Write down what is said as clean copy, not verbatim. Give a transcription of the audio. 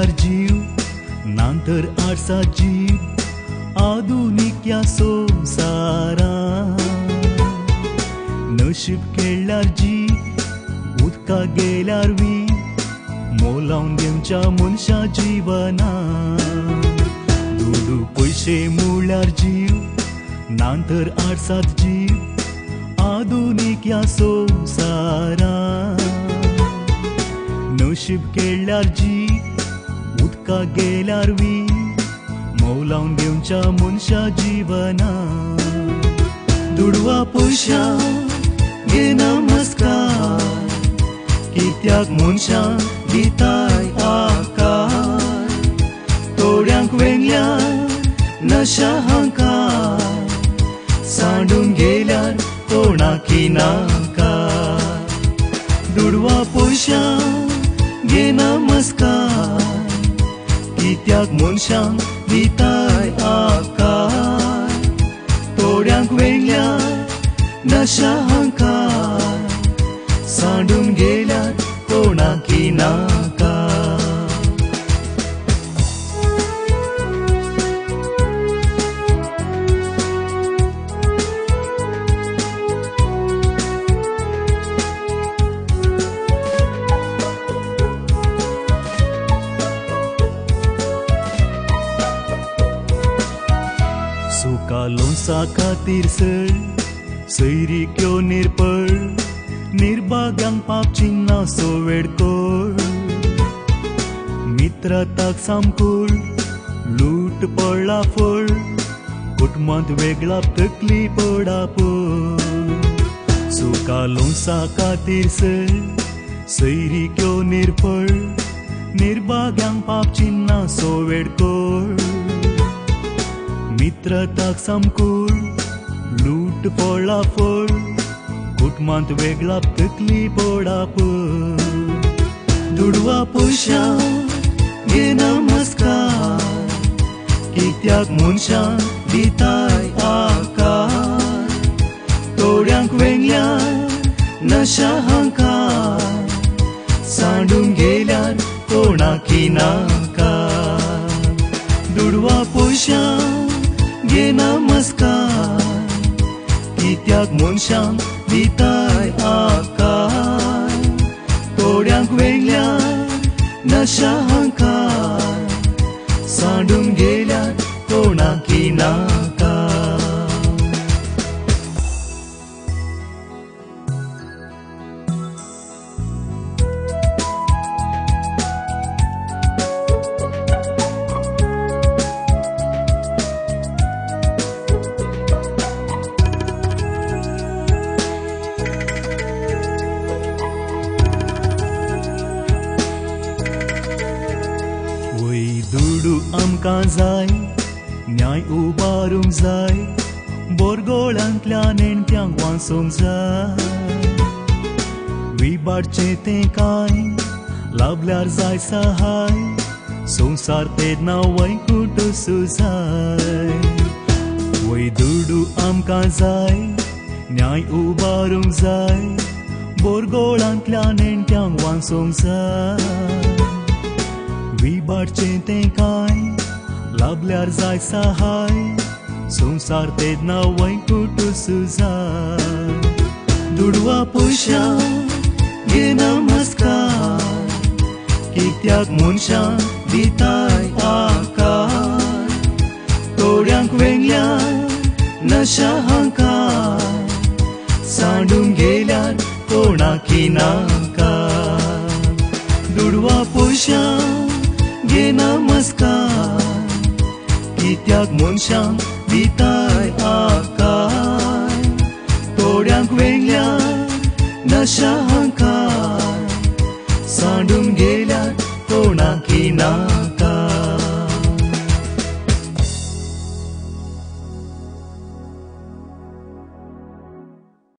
खेळल्यार जीव नांतर आरसा जीव आधुनिक या संवसारान नशीब खेळल्यार जीव उदका गेल्यार वी मोलावन घेवच्या मनशा जिवनान दुडू पयशे म्हळ्यार जीव नांतर आरसात जीव आधुनिक या संवसारान नशीब खेळल्यार जीव उदका गेल्यार वी मोलावन घेवच्या मनशा जिवनान दुडवा पयशा घे नमस्कार कित्याक मनशां दिताय आकार थोड्यांक वेगळ्या नशा हंकार सांडून गेल्यार कोणाकी नाकार दुडवा पयशा घे नमस्कार कित्याक मनशांक दिताय आकार थोड्यांक वेगळ्या नशा हंकार सांडून गेल्यार कोणाकी नाकार सुका लोणसा खातीर सळ सैरीक्यो निरपळ निर्भाग्यांक पाप चिन्ना सोवेडकोळ मित्रताक सामकोळ लूट पडला फळ कुटुंबांत वेगळा तकली पडापळ सुका लोणसा खातीर सळ सैरीक्यो निरपळ निर्भाग्यांक पाप चिन्ना सोवेडकोळ मित्रताक सामकोळ लूट पडला फळ कुटुंबांत वेगळा तकली पडापळ दुडवा पयशा घे नमस्कार कित्याक मनशां दिताय आकार थोड्यांक वेगळ्या नशा हंकार सांडून गेल्यार कोणाकी नाकार दुडवा पयशा घे नमस्कार कित्याक मनशांक दिताय आकार थोड्यांक वेगळ्या नशा हंकार सांडून गेल्यार कोणाकी नाकार दुडू आमकां जाय न्याय उबारूंक जाय बोरगोळ्यांतल्या नेणट्यांक वाचोवंक जाय विबाडचें तें कांय लाभल्यार जाय सहाय संवसार तेन्ना वैकुट सुजाय वय दुडू आमकां जाय न्याय उबारूंक जाय बोरगोळ्यांतल्या नेणट्यांक वाचोवंक जाय विबाडचें तें कांय लाभल्यार जाय सहाय संवसार तेन्ना वैकुट सुजाय दुडवा पयशा घे नमस्कार कित्याक मनशां दिताय आकार थोड्यांक वेगळ्या नशा हंकार सांडून गेल्यार कोणाकी नाकार दुडवा पयशा घे नमस्कार कित्याक मनशांक दिताय आकार थोड्यांक वेगळ्या नशा